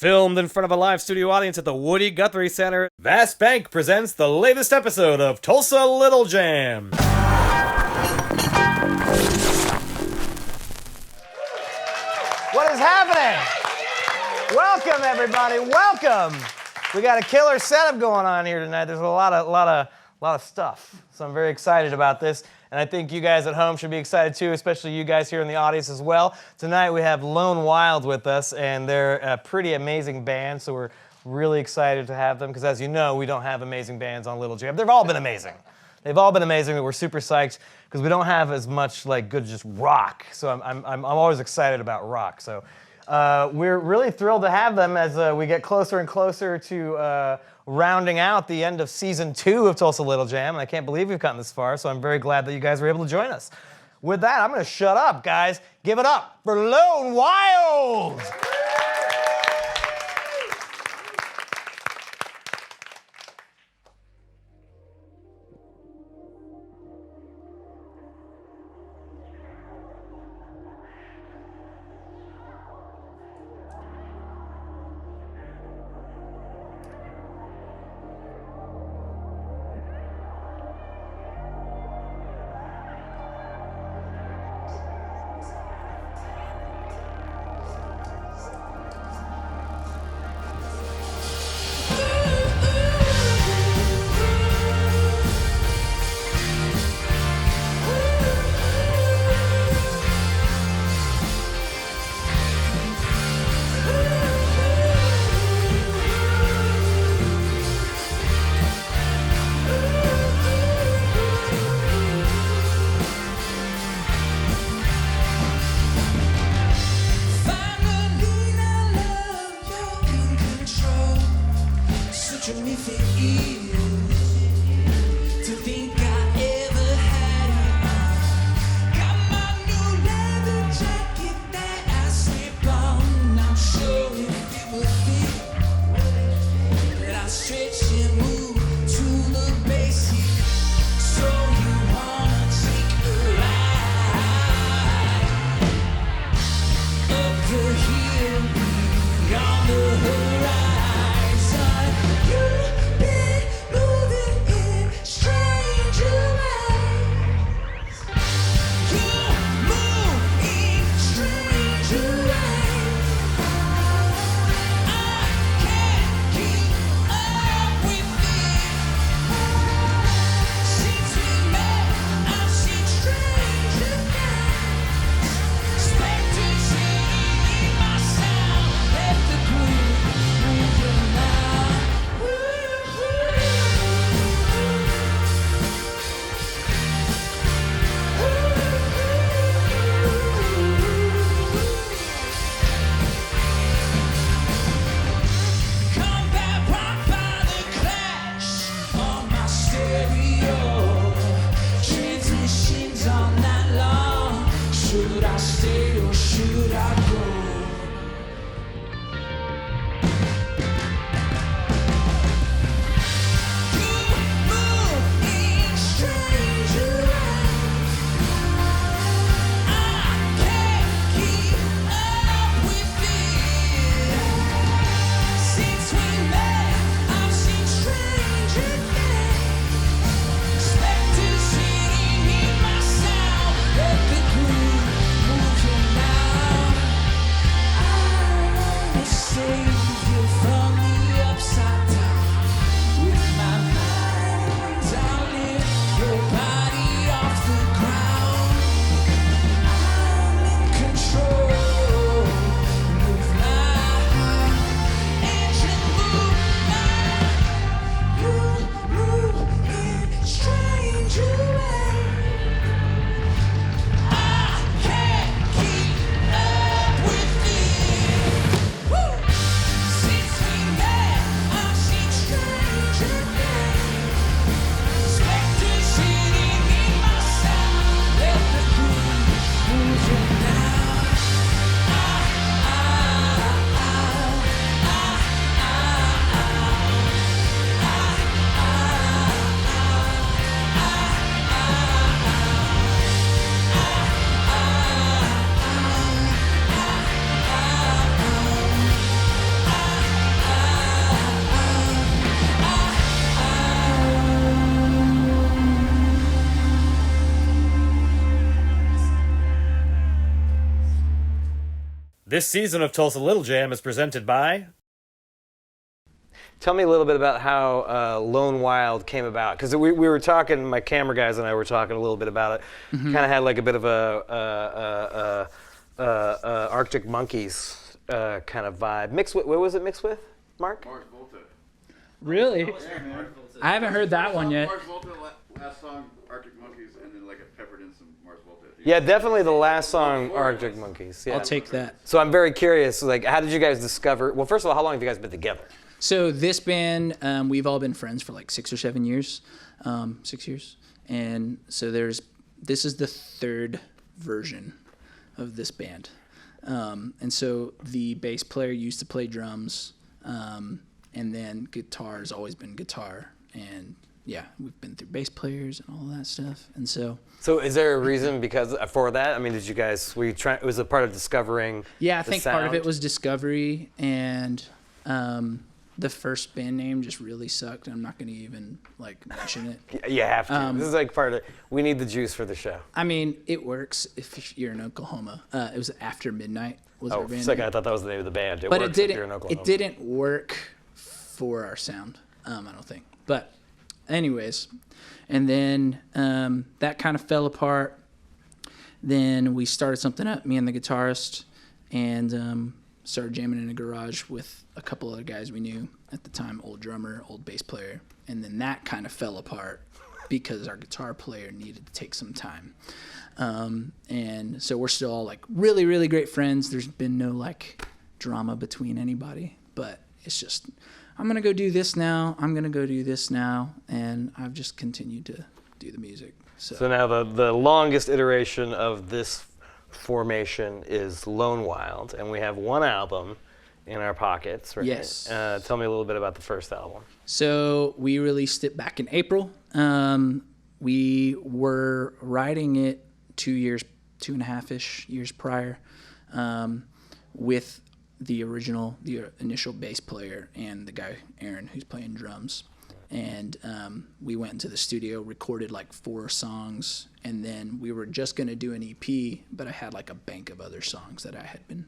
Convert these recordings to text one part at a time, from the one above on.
Filmed in front of a live studio audience at the Woody Guthrie Center, Vast Bank presents the latest episode of Tulsa Little Jam. What is happening? Welcome, everybody. Welcome. We got a killer setup going on here tonight. There's a lot of stuff. So I'm very excited about this. And I think you guys at home should be excited too, especially you guys here in the audience as well. Tonight we have Lone Wild with us, and they're a pretty amazing band, so we're really excited to have them, because as you know, we don't have amazing bands on Little Jam. They've all been amazing. They've all been amazing, but we're super psyched because we don't have as much like good just rock. So I'm always excited about rock. So we're really thrilled to have them as we get closer and closer to rounding out the end of season 2 of Tulsa Little Jam. And I can't believe we've gotten this far, so I'm very glad that you guys were able to join us. With that, I'm going to shut up, guys. Give it up for Lone Wild! Horizon, you This season of Tulsa Little Jam is presented by... Tell me a little bit about how Lone Wild came about, because we were talking, my camera guys and I were talking a little bit about it. Kind of had like a bit of a Arctic Monkeys kind of vibe. Mixed with, what was it mixed with, Mark? Mars Volta. Really? I haven't heard that one yet. Mars Volta, last song, Arctic Monkeys, and then like it peppered in some Mars Volta. Yeah, definitely the last song, Arctic Monkeys. Yeah. I'll take that. So I'm very curious, like, how did you guys discover, well, first of all, how long have you guys been together? So this band, we've all been friends for like 6 or 7 years, 6 years. And so this is the third version of this band. And so the bass player used to play drums, and then guitar has always been guitar. And yeah, we've been through bass players and all that stuff. And so is there a reason for that? I mean, did you guys, it was a part of discovering Yeah, I the think sound? part of it was discovery, and the first band name just really sucked. I'm not going to even like mention it. You have to. This is like part of it. We need the juice for the show. I mean, it works if you're in Oklahoma. It was After Midnight was our Oh, band second, name. I thought that was the name of the band. But works if you're in Oklahoma. it didn't work for our sound, I don't think. But anyways, and then that kind of fell apart. Then we started something up, me and the guitarist, and started jamming in a garage with a couple other guys we knew at the time, old drummer, old bass player. And then that kind of fell apart because our guitar player needed to take some time. And so we're still all like really, really great friends. There's been no like drama between anybody, but it's just, I'm going to go do this now. I'm going to go do this now. And I've just continued to do the music. So now the longest iteration of this formation is Lone Wild, and we have one album in our pockets, right? Yes. Tell me a little bit about the first album. So we released it back in April. We were writing it 2.5-ish years prior, with the initial bass player and the guy, Aaron, who's playing drums. And we went into the studio, recorded like 4 songs, and then we were just going to do an EP, but I had like a bank of other songs that I had been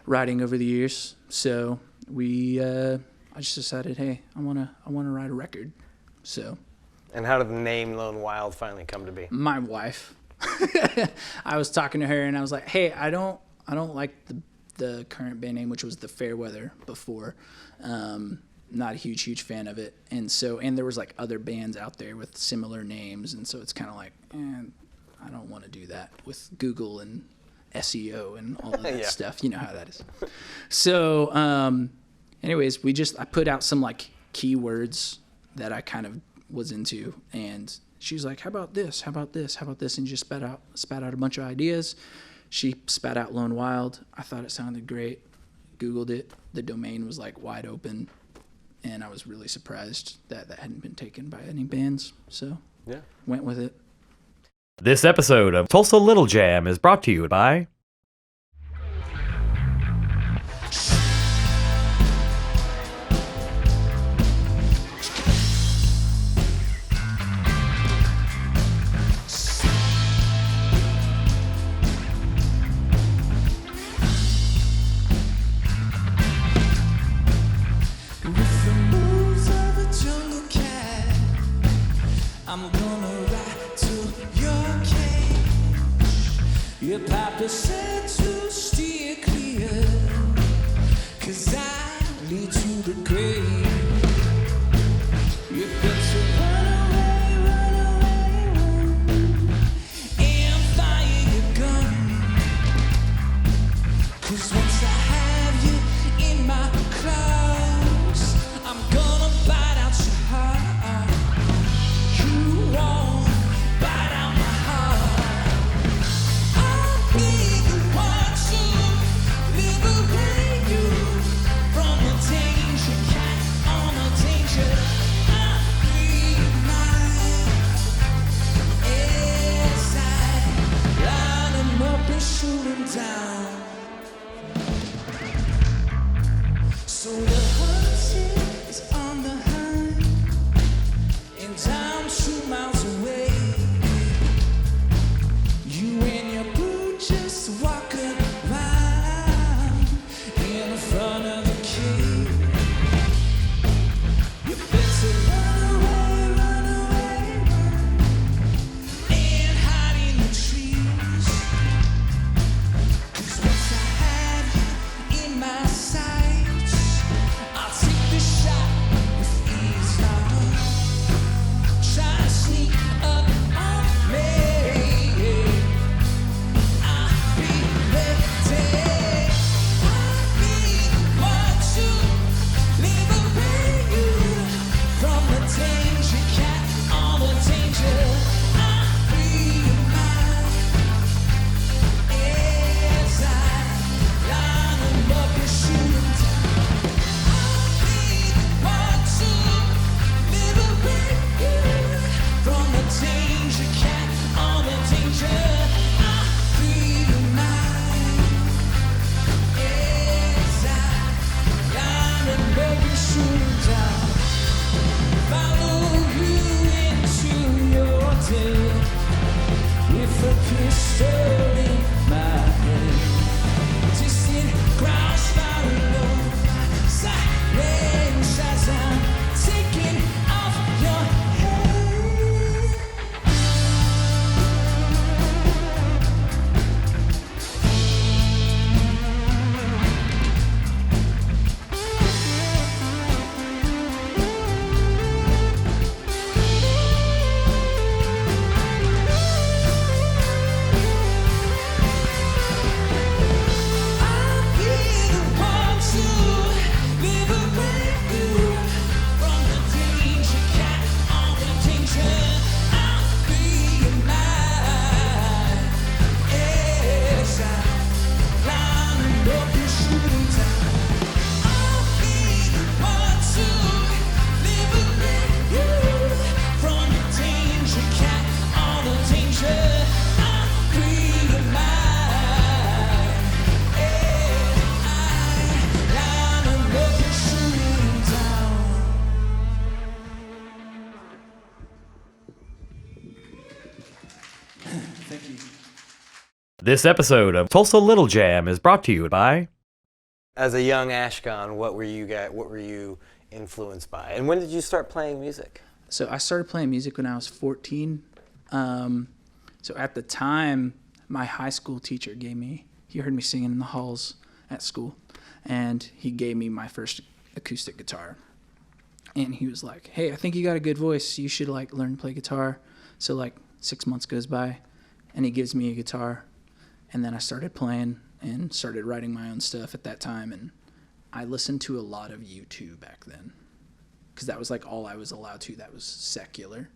writing over the years. So I just decided, hey, I want to write a record. So. And how did the name Lone Wild finally come to be? My wife. I was talking to her and I was like, hey, I don't like the current band name, which was the Fairweather before. Not a huge fan of it. And there was like other bands out there with similar names. And so it's kind of like, I don't want to do that with Google and SEO and all of that Yeah. stuff. You know how that is. So, anyways, I put out some like keywords that I kind of was into, and she was like, how about this? How about this? How about this? And just spat out a bunch of ideas. She spat out Lone Wild. I thought it sounded great. Googled it. The domain was like wide open. And I was really surprised that hadn't been taken by any bands. So Yeah. Went with it. This episode of Tulsa Little Jam is brought to you by... With the moves of a jungle cat, I'm gonna ride to your cage. Your papa said to steer clear, 'cause I lead to the grave. You better run away, run, and fire your gun. 'Cause once I have you in my claws, I'm gonna bite out your heart. You won't bite out my heart. I'll be the This episode of Tulsa Little Jam is brought to you by... As a young Ashkan, what were you influenced by? And when did you start playing music? So I started playing music when I was 14. So at the time, my high school teacher he heard me singing in the halls at school, and he gave me my first acoustic guitar. And he was like, hey, I think you got a good voice. You should like learn to play guitar. So like 6 months goes by, and he gives me a guitar. And then I started playing and started writing my own stuff at that time. And I listened to a lot of U2 back then, because that was like all I was allowed to. That was secular.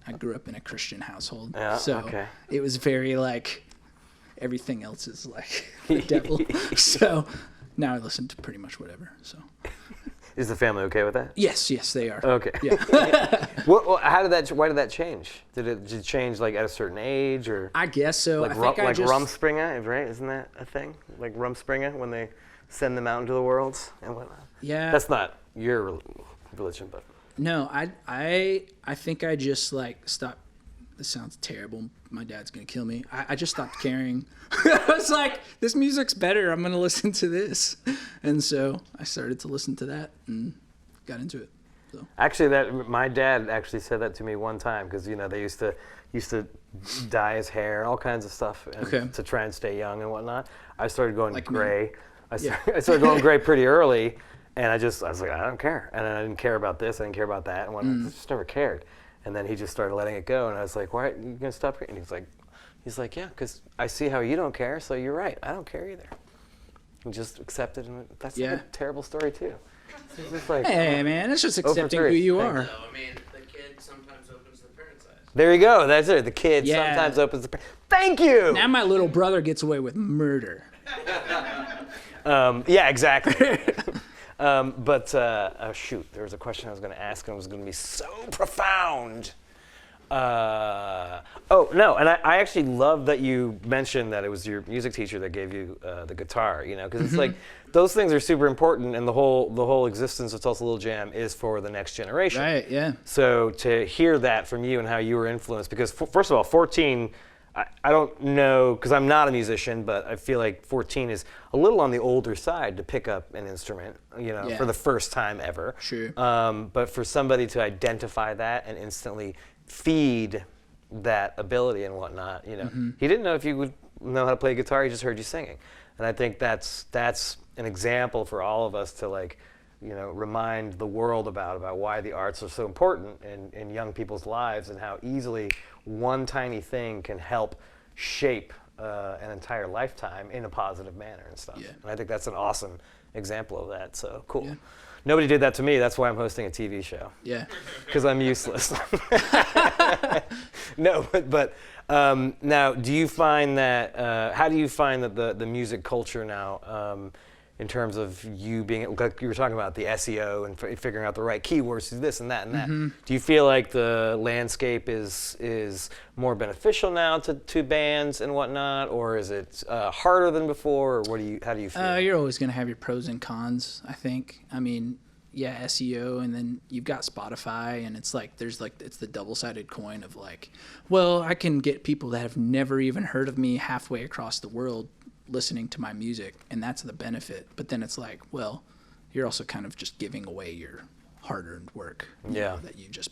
I grew up in a Christian household. Yeah, so okay. It was very like, everything else is like the devil. So now I listen to pretty much whatever. So Is the family okay with that? yes, they are. Okay. Yeah. Why did that change? Did it change like at a certain age, or I guess so. like I think I just, Rumspringa, right? Isn't that a thing? Like Rumspringa, when they send them out into the world and whatnot. yeah. That's not your religion, but No, I think I just like stopped. This sounds terrible. My dad's gonna kill me. I just stopped caring. I was like, this music's better. I'm gonna listen to this, and so I started to listen to that and got into it. So actually, my dad actually said that to me one time, because they used to dye his hair, all kinds of stuff, to try and stay young and whatnot. I started going Like gray. me. I started going gray pretty early, and I was like, I don't care, and I didn't care about this, I didn't care about that, and whatnot. I just never cared. And then he just started letting it go, and I was like, why are you gonna stop caring? And he's like, yeah, because I see how you don't care, so you're right, I don't care either. And just accepted, and that's like a terrible story too. It's just like, hey man, it's just accepting who three. you Thanks. are. No, I mean, the kid sometimes opens the parent's eyes. there you go, that's it. The kid Yeah. sometimes opens the. Thank you. Now my little brother gets away with murder. Yeah, exactly. Shoot, there was a question I was going to ask, and it was going to be so profound. And I actually love that you mentioned that it was your music teacher that gave you the guitar, because it's like those things are super important, and the whole existence of Tulsa Little Jam is for the next generation. Right? Yeah. So to hear that from you and how you were influenced, because first of all, 14, I don't know, because I'm not a musician, but I feel like 14 is a little on the older side to pick up an instrument, for the first time ever. Sure. But for somebody to identify that and instantly feed that ability and whatnot, he didn't know if you would know how to play guitar, he just heard you singing. And I think that's an example for all of us to remind the world about why the arts are so important in young people's lives, and how easily one tiny thing can help shape an entire lifetime in a positive manner and stuff. Yeah. And I think that's an awesome example of that. So cool. Yeah. Nobody did that to me. That's why I'm hosting a TV show. Yeah. Because I'm useless. No, but now, do you find that? How do you find that the music culture now, in terms of you being, like you were talking about the SEO and figuring out the right keywords to this and that and that. Do you feel like the landscape is more beneficial now to bands and whatnot, or is it harder than before, or how do you feel? You're always gonna have your pros and cons, I think. I mean, yeah, SEO, and then you've got Spotify, and it's like it's the double-sided coin of like, well, I can get people that have never even heard of me halfway across the world listening to my music, and that's the benefit. But then it's like, well, you're also kind of just giving away your hard-earned work, you know, that you just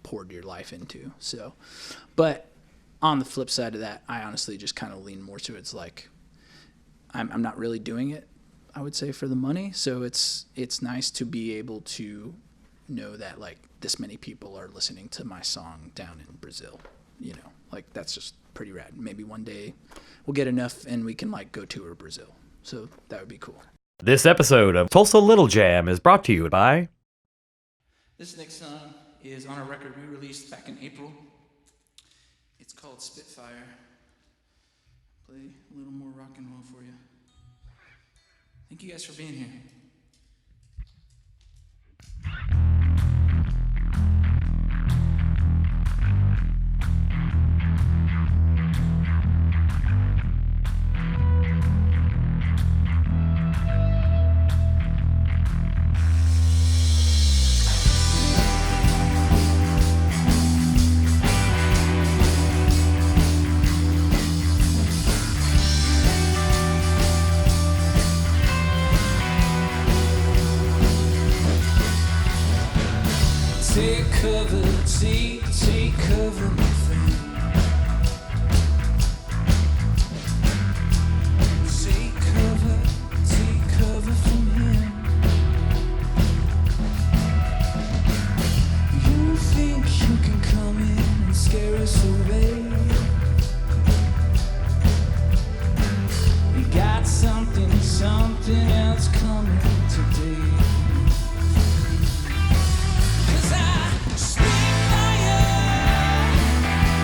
poured your life into. So, but on the flip side of that, I honestly just kind of lean more to it's like I'm not really doing it, I would say, for the money. So it's nice to be able to know that like this many people are listening to my song down in Brazil, like that's just pretty rad. Maybe one day we'll get enough and we can like go tour Brazil. So that would be cool. This episode of Tulsa Little Jam is brought to you by... This next song is on a record we released back in April. It's called Spitfire. Play a little more rock and roll for you. Thank you guys for being here. Take cover, take cover, my friend. Take cover from him. You think you can come in and scare us away? You got something else coming today. 'Cause I spit fire.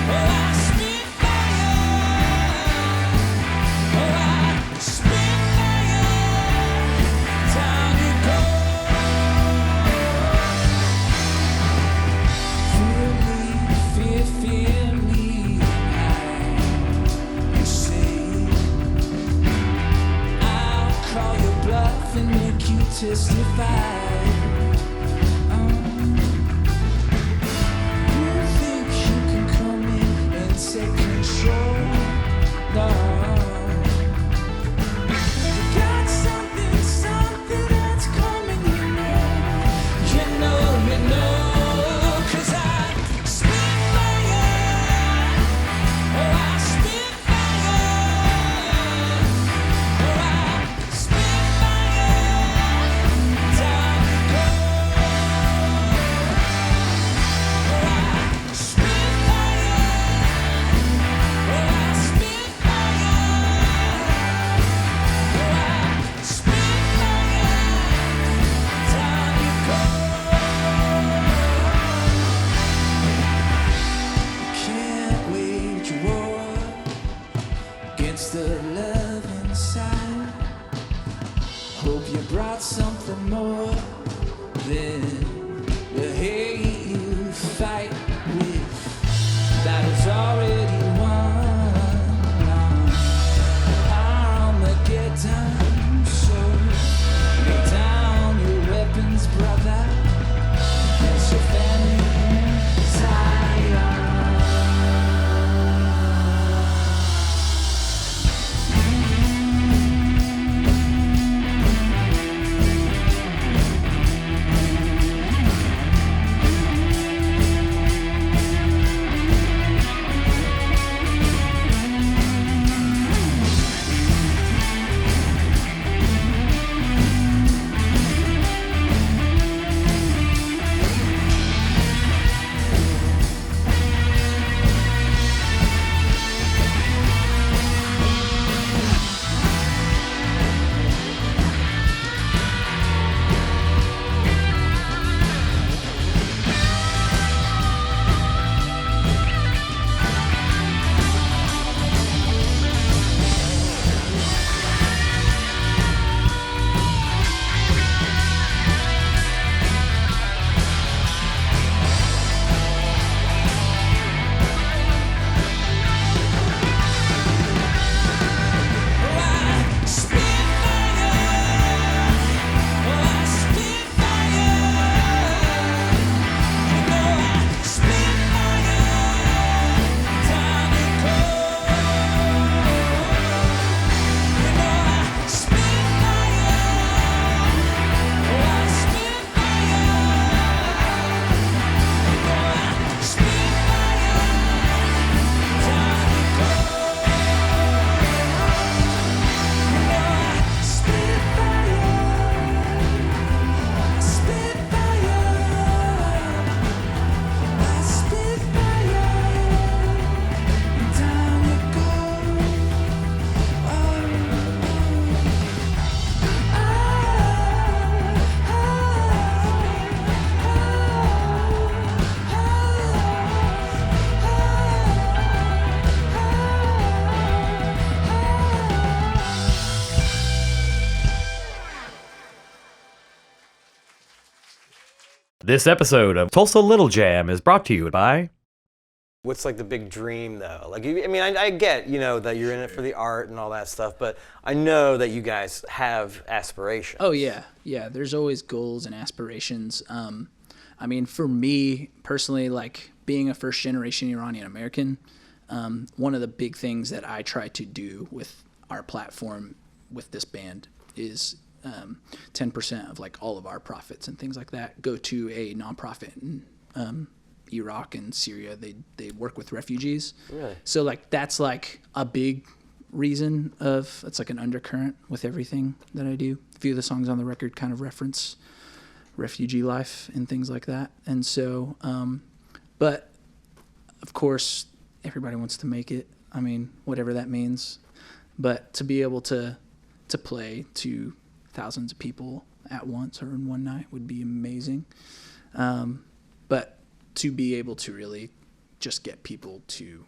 Oh, I spit fire. Oh, I spit fire. Down you go. Fear me. You say I'll call your bluff and make you testify. You think you can come in and take control? No. You got something that's coming, you know. You know, 'cause I spit fire. Oh, I spit fire. Oh, I spit fire. Down you go. Oh, I spit fire. Oh, I spit fire. Oh, I spit fire. Down you go. Can't wage war against the love inside. Hope you brought something more than the hate you fight with. Battle's already won. Armageddon, so lay down your weapons, brother. Against your family in Zion. This episode of Tulsa Little Jam is brought to you by... What's like the big dream though? Like, I mean, I get, you know, that you're in it for the art and all that stuff, but I know that you guys have aspirations. Oh yeah, yeah. There's always goals and aspirations. I mean, for me personally, like being a first generation Iranian American, one of the big things that I try to do with our platform with this band is 10% of like all of our profits and things like that go to a nonprofit. And Iraq and Syria. They work with refugees. Really? So like that's like a big reason of it's like an undercurrent with everything that I do. A few of the songs on the record kind of reference refugee life and things like that. And so, but of course, everybody wants to make it. I mean, whatever that means. But to be able to play to thousands of people at once or in one night would be amazing. But to be able to really just get people to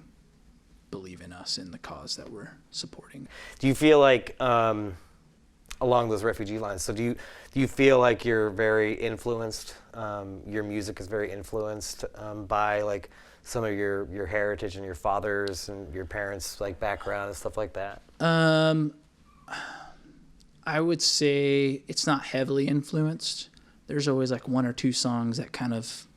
believe in us and the cause that we're supporting. Do you feel like, along those refugee lines, so do you feel like you're very influenced, your music is very influenced by like some of your heritage and your father's and your parents' like background and stuff like that? I would say it's not heavily influenced. There's always like one or two songs that kind of,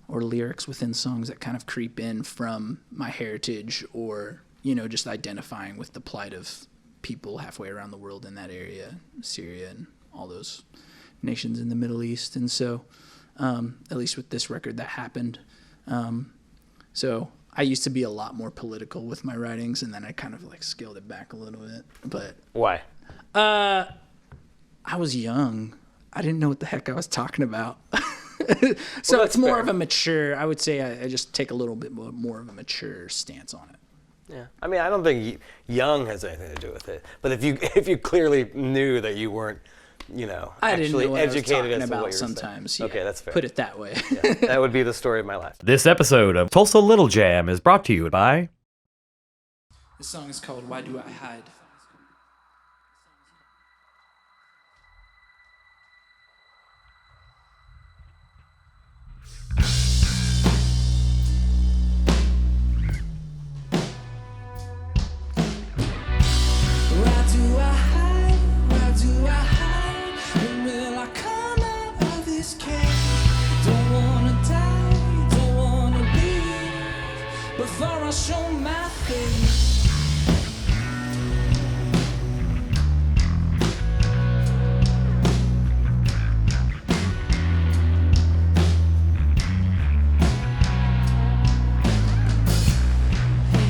or lyrics within songs that kind of creep in from my heritage, or, you know, just identifying with the plight of people halfway around the world in that area, Syria and all those nations in the Middle East. And so, at least with this record, that happened. So I used to be a lot more political with my writings, and then I kind of like scaled it back a little bit. But Why? I was young. I didn't know what the heck I was talking about. So it's more fair. of a mature, I would say I just take a little bit more of a mature stance on it. Yeah, I mean, I don't think young has anything to do with it. But if you clearly knew that you weren't, you know, I didn't actually know what I was educated talking as to what about you were saying. sometimes. Yeah, Okay, that's fair. Put it that way. Yeah, that would be the story of my life. This episode of Tulsa Little Jam is brought to you by... This song is called Why Do I Hide? Why do I hide? Why do I hide? When will I come out of this cave? Don't wanna die, don't wanna leave before I show my face.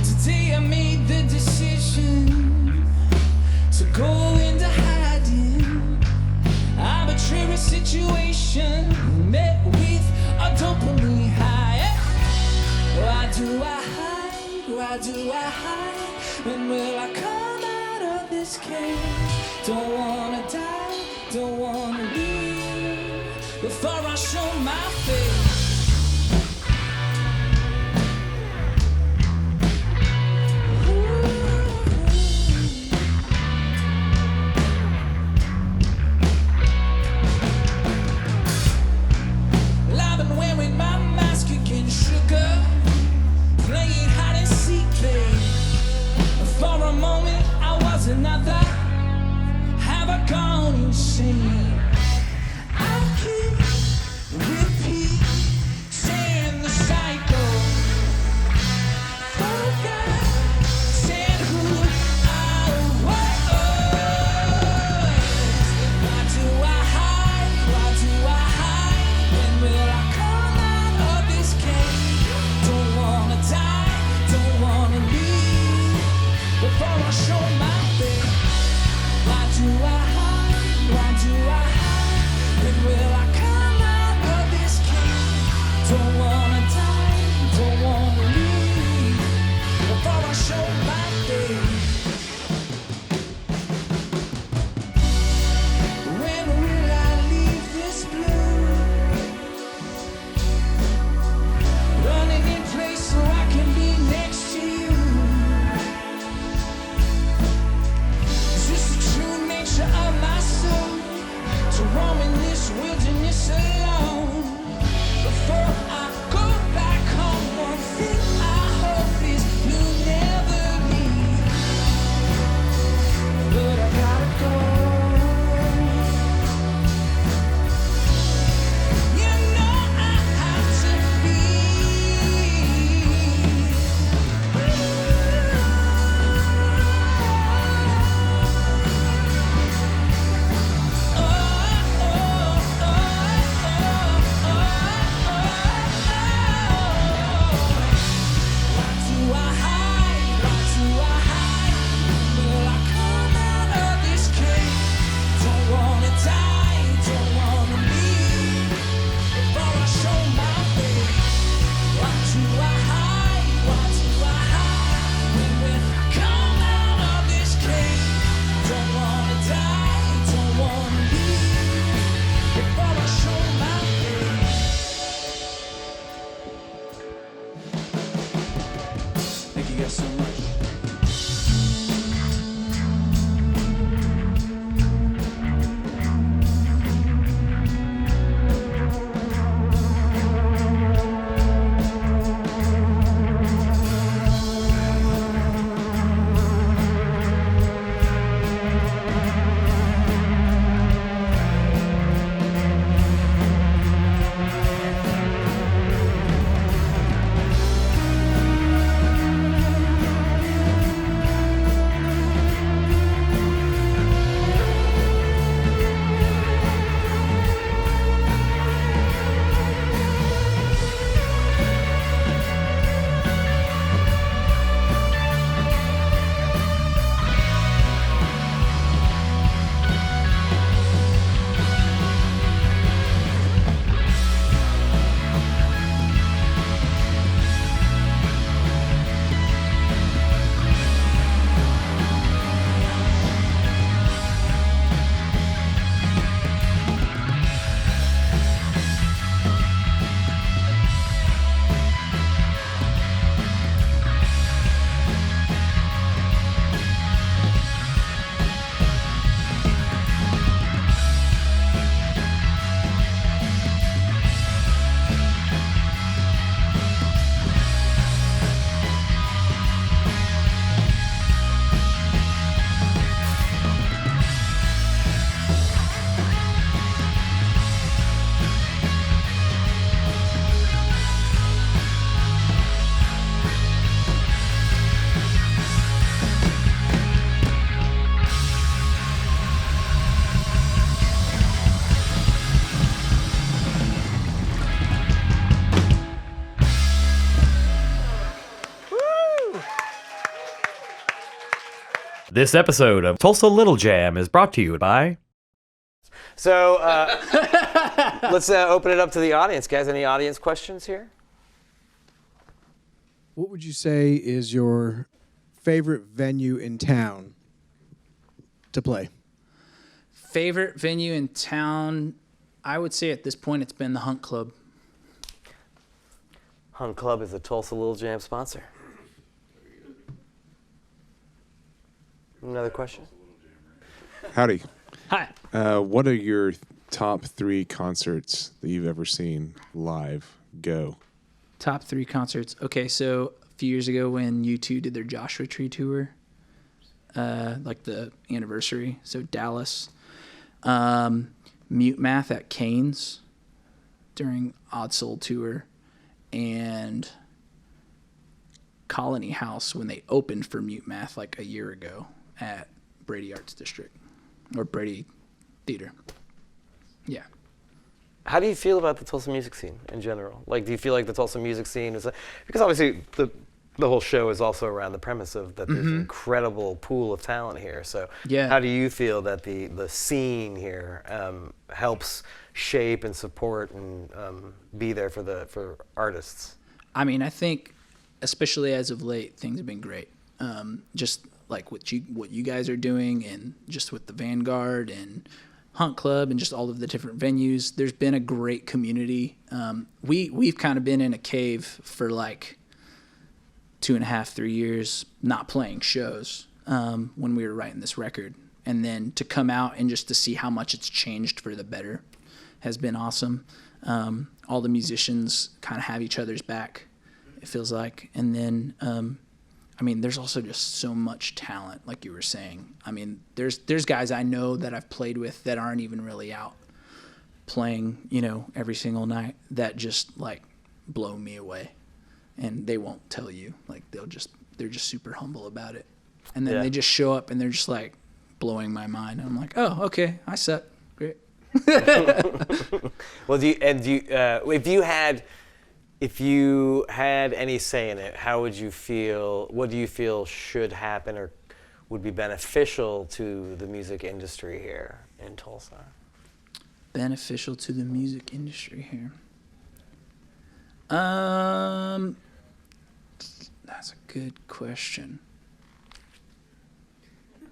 Today I made the decision to go into hiding. Arbitrary situation met with a dopamine high. Why do I hide? Why do I hide? When will I come out of this cave? Don't wanna die, don't wanna leave before I show my face. I've been wearing my mask against sugar, playing hide and seek, babe. For a moment I was another. Have I gone insane? I keep repeat This episode of Tulsa Little Jam is brought to you by... So let's open it up to the audience, guys. Any audience questions here? What would you say is your favorite venue in town to play? Favorite venue in town, I would say at this point it's been the Hunt Club. Hunt Club is a Tulsa Little Jam sponsor. Another question? Howdy. Hi. What are your top 3 concerts that you've ever seen live? Go. Top 3 concerts. Okay, so a few years ago when U2 did their Joshua Tree tour, like the anniversary, so Dallas. Mute Math at Cane's during Odd Soul tour, and Colony House when they opened for Mute Math like a year ago at Brady Arts District or Brady Theater. Yeah. How do you feel about the Tulsa music scene in general? Like, do you feel like the Tulsa music scene is because obviously the whole show is also around the premise of that there's an incredible pool of talent here. So Yeah. how do you feel that the scene here helps shape and support and be there for artists? I mean, I think, especially as of late, things have been great. Just like what you guys are doing, and just with the Vanguard and Hunt Club and just all of the different venues, there's been a great community. We've kind of been in a cave for like 2.5, 3 years, not playing shows when we were writing this record, and then to come out and just to see how much it's changed for the better has been awesome. All the musicians kind of have each other's back, it feels like. And then, I mean, there's also just so much talent, like you were saying. I mean, there's guys I know that I've played with that aren't even really out playing, every single night, that just like blow me away. And they won't tell you. Like, they're just super humble about it. And then they just show up and they're just like blowing my mind. And I'm like, oh, okay, I suck. Great. Well, if you had any say in it, how would you feel? What do you feel should happen or would be beneficial to the music industry here in Tulsa? Beneficial to the music industry here. That's a good question. You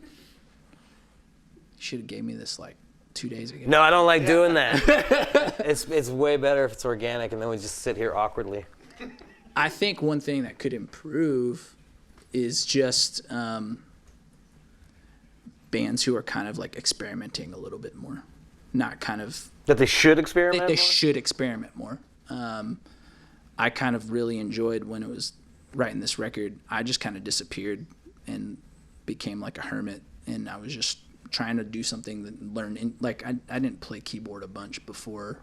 should have gave me this like 2 days ago. No, I don't like doing that. It's way better if it's organic, and then we just sit here awkwardly. I think one thing that could improve is just bands who are kind of like experimenting a little bit more. Not kind of... That they should experiment They more? should experiment more. I kind of really enjoyed when it was writing this record. I just kind of disappeared and became like a hermit, and I was just trying to do something that learn. Like I didn't play keyboard a bunch before,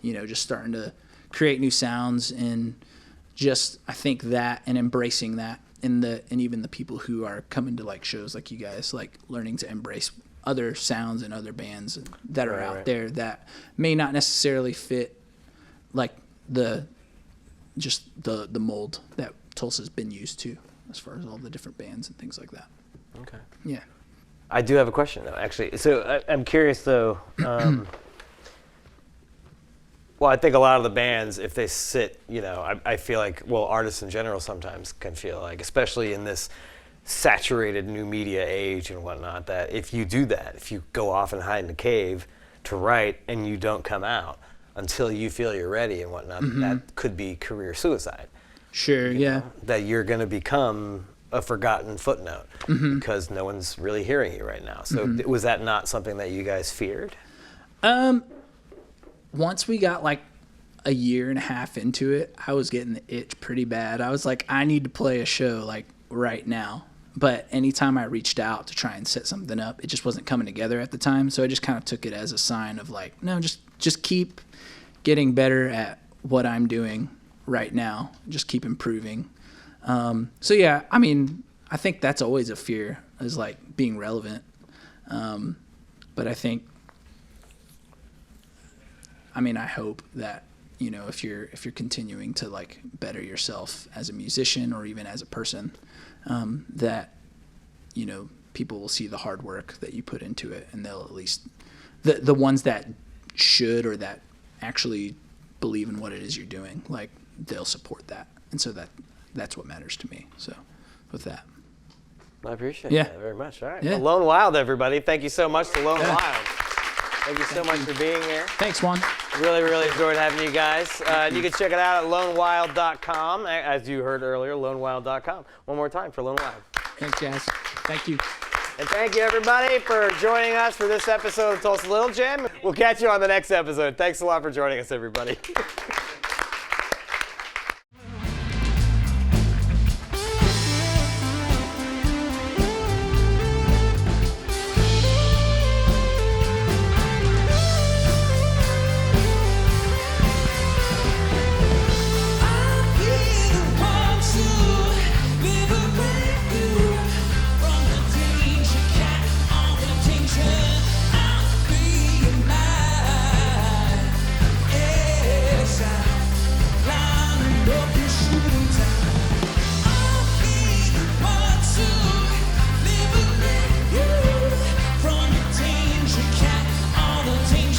just starting to create new sounds, and just I think that and embracing that, and even the people who are coming to like shows like you guys, like learning to embrace other sounds and other bands that are out there that may not necessarily fit like the mold that Tulsa's been used to as far as all the different bands and things like that. Okay. Yeah. I do have a question, though, actually. So I'm curious, though. Well, I think a lot of the bands, if they sit, I feel like, well, artists in general sometimes can feel like, especially in this saturated new media age and whatnot, that if you do that, if you go off and hide in a cave to write and you don't come out until you feel you're ready and whatnot, that could be career suicide. Sure, yeah. That you're going to become a forgotten footnote because no one's really hearing you right now. So was that not something that you guys feared? Once we got like a year and a half into it, I was getting the itch pretty bad. I was like, I need to play a show like right now. But anytime I reached out to try and set something up, it just wasn't coming together at the time. So I just kind of took it as a sign of like, no, just keep getting better at what I'm doing right now. Just keep improving. So yeah, I mean, I think that's always a fear, is like being relevant. But I think, I hope that, if you're continuing to like better yourself as a musician or even as a person, that, people will see the hard work that you put into it, and they'll at least the ones that should or that actually believe in what it is you're doing, like they'll support that, and so that's what matters to me. So with that, I appreciate Yeah. that very much. All right. Yeah. Well, Lone Wild, everybody. Thank you so much to Lone Wild. Thank you so much for being here. thanks, Juan. Really, really enjoyed having you guys. You can check it out at lonewild.com. As you heard earlier, lonewild.com. One more time for Lone Wild. Thanks, guys. Thank you. And thank you, everybody, for joining us for this episode of Tulsa Little Jam. We'll catch you on the next episode. Thanks a lot for joining us, everybody.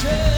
Danger.